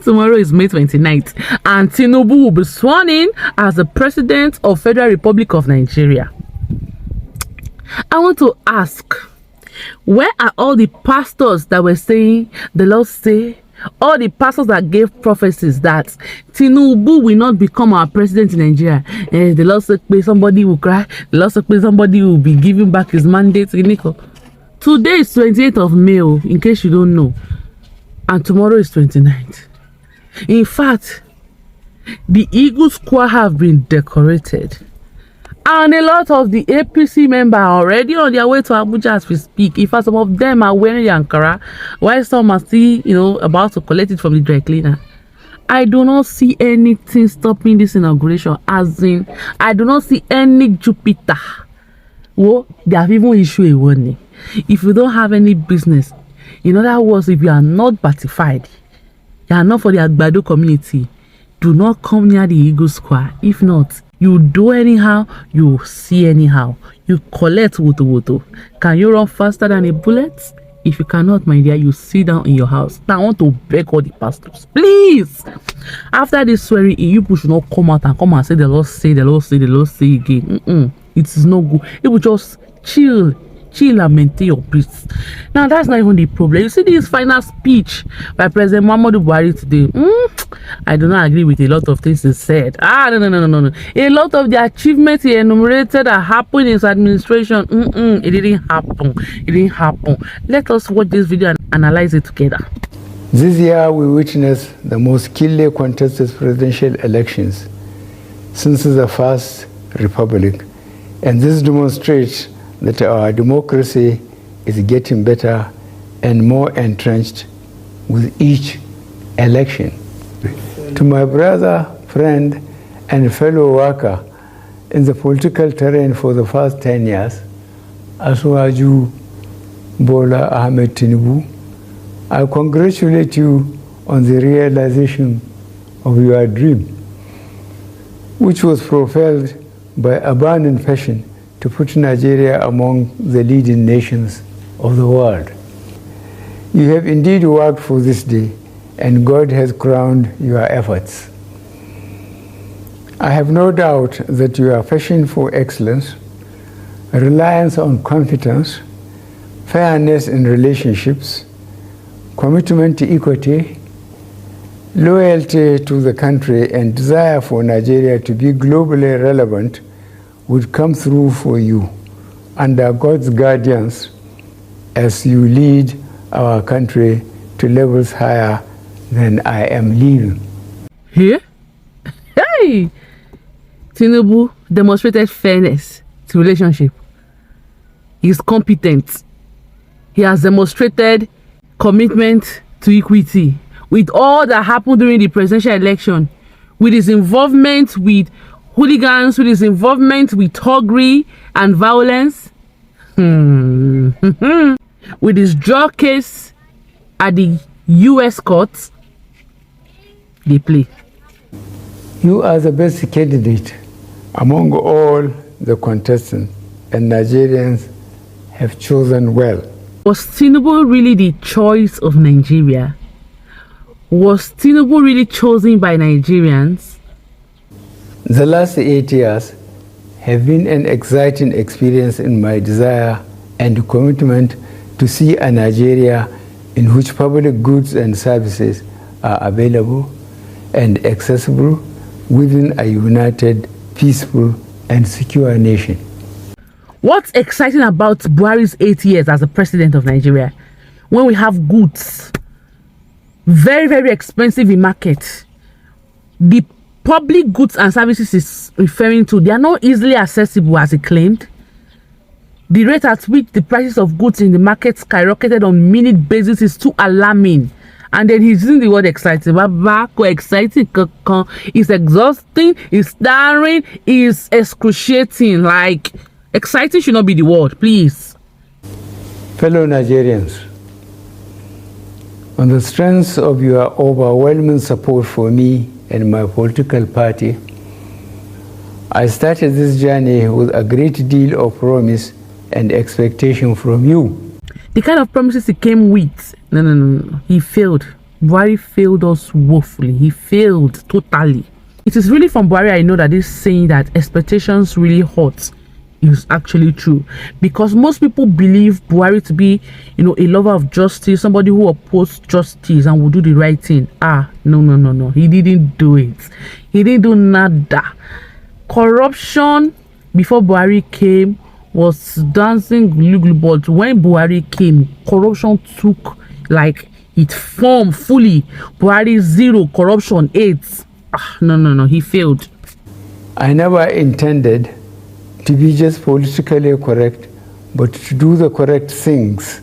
Tomorrow is May 29th, and Tinubu will be sworn in as the President of Federal Republic of Nigeria. I want to ask, where are all the pastors that were saying, the Lord say, all the pastors that gave prophecies that Tinubu will not become our president in Nigeria? The Lord said somebody will cry, the Lord said somebody will be giving back his mandate. Today is 28th of May, in case you don't know, and tomorrow is 29th. In fact, the Eagle Square have been decorated, and a lot of the APC members are already on their way to Abuja as we speak. In fact, some of them are wearing the Ankara, while some are still, about to collect it from the dry cleaner. I do not see anything stopping this inauguration. As in, I do not see any Jupiter. Well, they have even issued a warning. If you don't have any business, in other words, if you are not certified, you are not for the Agbado community, do not come near the Eagle Square. If not, you do anyhow, you see anyhow. You collect woto. Can you run faster than a bullet? If you cannot, my dear, you sit down in your house. Now I want to beg all the pastors, please. After this swearing, you should not come out and come and say the Lord say, the Lord say, the Lord say again. It is no good. It will just chill and maintain your peace. Now that's not even the problem. You see this final speech by President Buhari today. I do not agree with a lot of things he said. No. A lot of the achievements he enumerated that happened in his administration. It didn't happen. Let us watch this video and analyze it together. This year we witnessed the most keenly contested presidential elections since the first republic, and this demonstrates that our democracy is getting better and more entrenched with each election. To my brother, friend, and fellow worker in the political terrain for the past 10 years, Asuwaju Bola Ahmed Tinubu, I congratulate you on the realization of your dream, which was propelled by a burning passion to put Nigeria among the leading nations of the world. You have indeed worked for this day, and God has crowned your efforts. I have no doubt that your passion for excellence, reliance on competence, fairness in relationships, commitment to equity, loyalty to the country, and desire for Nigeria to be globally relevant would come through for you under God's guidance as you lead our country to levels higher than I am leaving. Here? Hey! Tinubu demonstrated fairness to relationship. He's competent. He has demonstrated commitment to equity. With all that happened during the presidential election, with his involvement with hooligans, with his involvement with thuggery and violence, with his drug case at the U.S. courts, they play. You are the best candidate among all the contestants, and Nigerians have chosen well. Was Tinubu really the choice of Nigeria? Was Tinubu really chosen by Nigerians? The last 8 years have been an exciting experience in my desire and commitment to see a Nigeria in which public goods and services are available and accessible within a united, peaceful, and secure nation. What's exciting about Buhari's 8 years as the president of Nigeria? When we have goods, very, very expensive in market, the public goods and services is referring to, they are not easily accessible as he claimed. The rate at which the prices of goods in the market skyrocketed on minute basis is too alarming. And then he's using the word exciting. Exciting. It's exhausting, it's tiring, it's excruciating. Like, exciting should not be the word, please. Fellow Nigerians, on the strength of your overwhelming support for me and my political party, I started this journey with a great deal of promise and expectation from you. The kind of promises he came with, no. He failed Buhari failed us woefully. He failed totally. It is really from Buhari I know that this saying that expectations really hurt is actually true, because most people believe Buhari to be, a lover of justice, somebody who opposes justice and will do the right thing. No. He didn't do it. He didn't do nada. Corruption before Buhari came was dancing glue, but when Buhari came, corruption took it formed fully. Buhari 0, corruption 8. No, he failed. I never intended to be just politically correct, but to do the correct things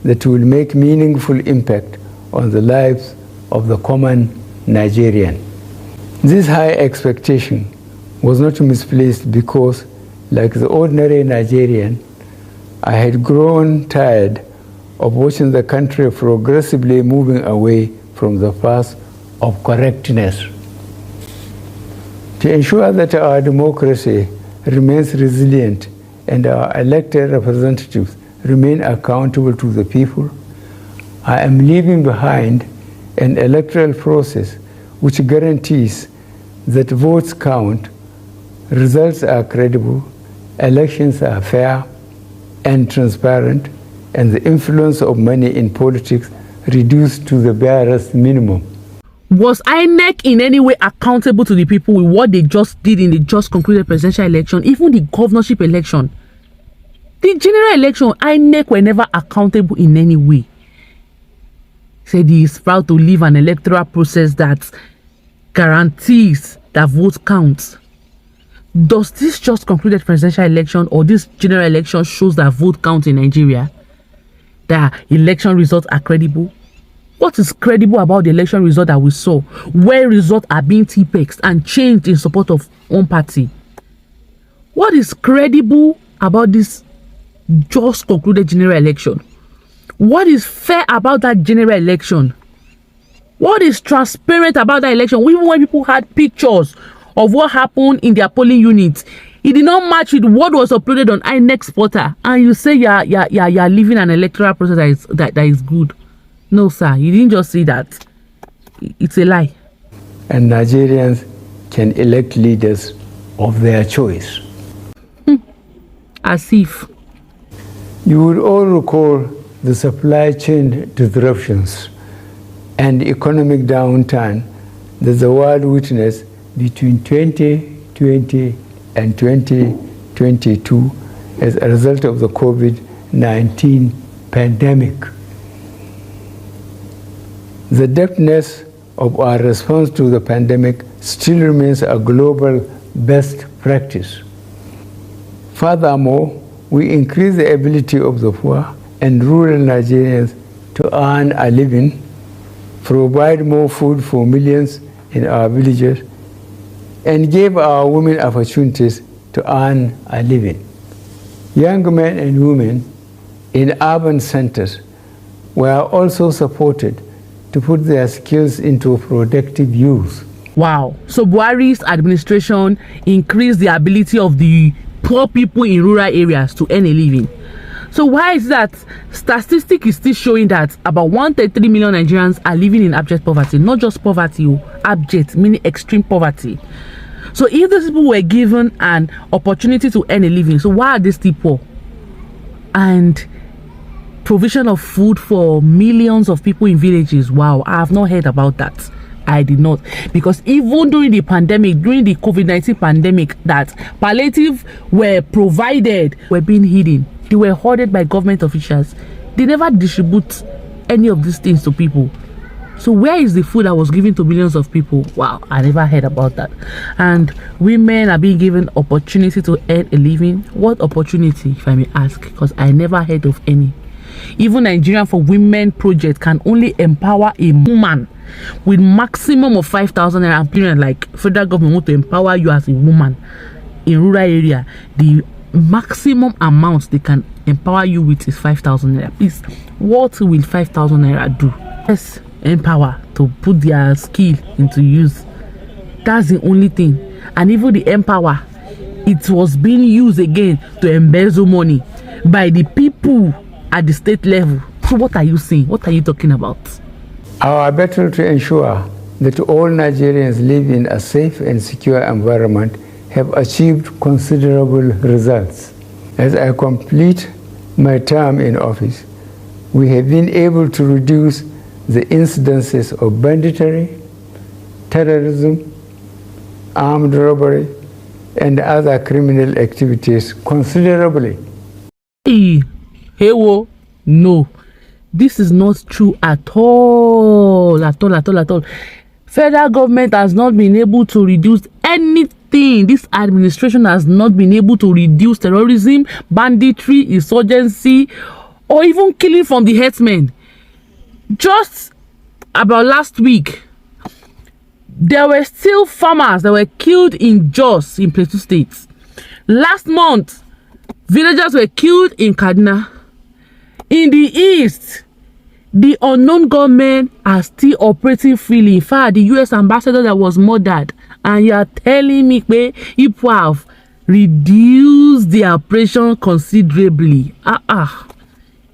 that will make meaningful impact on the lives of the common Nigerian. This high expectation was not misplaced because, like the ordinary Nigerian, I had grown tired of watching the country progressively moving away from the path of correctness. To ensure that our democracy remains resilient and our elected representatives remain accountable to the people, I am leaving behind an electoral process which guarantees that votes count, results are credible, elections are fair and transparent, and the influence of money in politics reduced to the barest minimum. Was INEC in any way accountable to the people with what they just did in the just concluded presidential election, even the governorship election? The general election, INEC were never accountable in any way. Said he is proud to leave an electoral process that guarantees that vote counts. Does this just concluded presidential election or this general election shows that vote count in Nigeria? That election results are credible? What is credible about the election result that we saw, where results are being T-pexed and changed in support of one party? What is credible about this just concluded general election? What is fair about that general election? What is transparent about that election? Even when people had pictures of what happened in their polling units, it did not match with what was uploaded on INEC portal, and you say you're living an electoral process that is good. No, sir, you didn't just say that. It's a lie. And Nigerians can elect leaders of their choice. As if. You will all recall the supply chain disruptions and economic downturn that the world witnessed between 2020 and 2022 as a result of the COVID-19 pandemic. The depthness of our response to the pandemic still remains a global best practice. Furthermore, we increase the ability of the poor and rural Nigerians to earn a living, provide more food for millions in our villages, and gave our women opportunities to earn a living. Young men and women in urban centers were also supported to put their skills into productive use. Wow. So Buhari's administration increased the ability of the poor people in rural areas to earn a living. So why is that? Statistic is still showing that about 133 million Nigerians are living in abject poverty. Not just poverty, abject, meaning extreme poverty. So if these people were given an opportunity to earn a living, so why are they still poor? And provision of food for millions of people in villages. Wow, I have not heard about that. I did not, because even during the pandemic, during the COVID-19 pandemic, that palliative were provided were being hidden. They were hoarded by government officials. They never distribute any of these things to people. So where is the food that was given to millions of people? Wow, I never heard about that. And women are being given opportunity to earn a living. What opportunity, if I may ask? Because I never heard of any. Even Nigerian for Women project can only empower a woman with maximum of 5,000 naira. I'm feeling like federal government want to empower you as a woman in rural area. The maximum amount they can empower you with is 5,000 naira. Please, what will 5,000 naira do? Yes, empower to put their skill into use. That's the only thing. And even the empower, it was being used again to embezzle money by the people at the state level. So what are you saying? What are you talking about? Our battle to ensure that all Nigerians live in a safe and secure environment have achieved considerable results. As I complete my term in office, we have been able to reduce the incidences of banditry, terrorism, armed robbery, and other criminal activities considerably. No, this is not true at all. Federal government has not been able to reduce anything. This administration has not been able to reduce terrorism, banditry, insurgency, or even killing from the herdsmen. Just about last week, there were still farmers that were killed in Jos in Plateau State. Last month, villagers were killed in Kaduna. In the east, the unknown government are still operating freely. In fact, the U.S. ambassador that was murdered, and you are telling me people have reduced the operation considerably.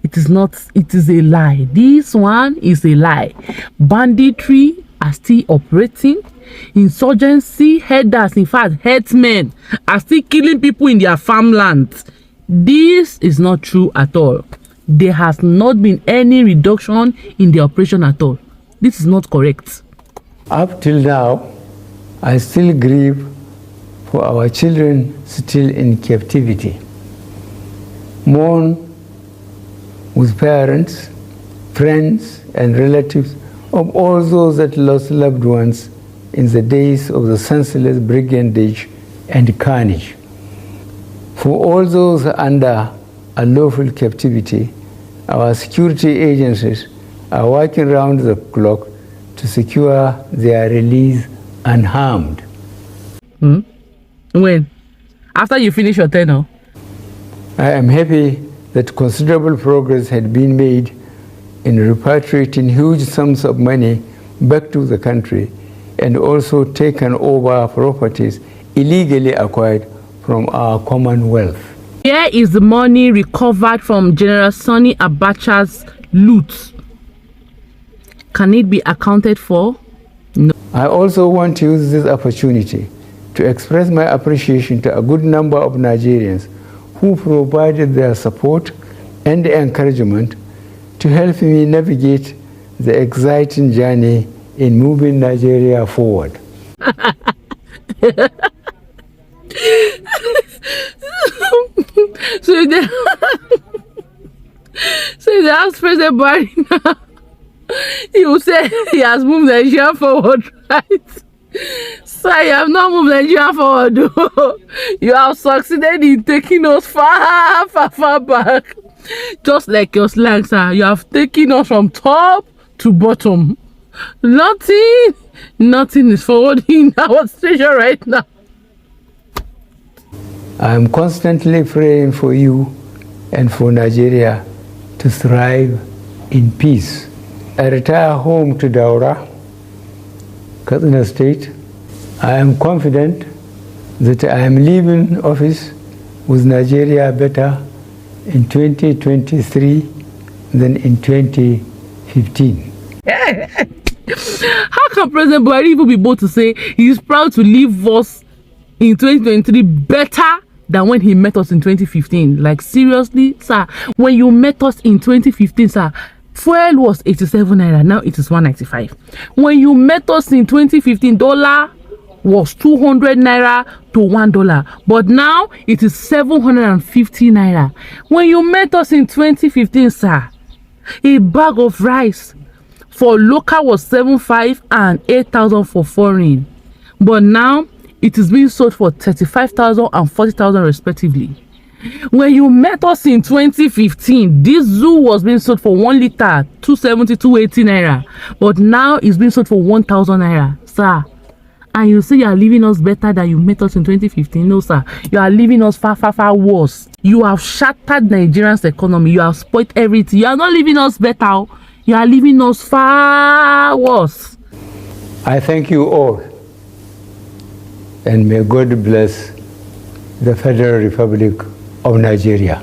It is not. It is a lie. This one is a lie. Banditry are still operating. Insurgency headers, in fact, headsmen are still killing people in their farmlands. This is not true at all. There has not been any reduction in the operation at all. This is not correct. Up till now, I still grieve for our children still in captivity. Mourn with parents, friends, and relatives of all those that lost loved ones in the days of the senseless brigandage and carnage. For all those under unlawful captivity, our security agencies are working round the clock to secure their release unharmed. When? After you finish your tenure? I am happy that considerable progress had been made in repatriating huge sums of money back to the country and also taken over properties illegally acquired from our commonwealth. Where is the money recovered from General Sani Abacha's loot? Can it be accounted for? No. I also want to use this opportunity to express my appreciation to a good number of Nigerians who provided their support and encouragement to help me navigate the exciting journey in moving Nigeria forward. So they asked President Buhari now. He will say he has moved Nigeria forward, right? Sir, you have not moved Nigeria forward. You have succeeded in taking us far back. Just like your slang, sir. You have taken us from top to bottom. Nothing is forward in our station right now. I am constantly praying for you and for Nigeria to thrive in peace. I retire home to Daura, Katsina State. I am confident that I am leaving office with Nigeria better in 2023 than in 2015. How can President Buhari even be able to say he is proud to leave us in 2023 better than when he met us in 2015? Like, seriously, sir? When you met us in 2015, sir, fuel was 87 naira. Now it is 195. When you met us in 2015, dollar was 200 naira to $1, but now it is 750 naira. When you met us in 2015, sir, a bag of rice for local was 7,500 and 8,000 for foreign, but now it is being sold for 35,000 and 40,000 respectively. When you met us in 2015, diesel was being sold for 1 liter 270, 280 naira, but now it's being sold for 1,000 naira, sir. And you say you are leaving us better than you met us in 2015? No, sir. You are leaving us far worse. You have shattered Nigeria's economy. You have spoiled everything. You are not leaving us better. You are leaving us far worse. I thank you all, and may God bless the Federal Republic of Nigeria.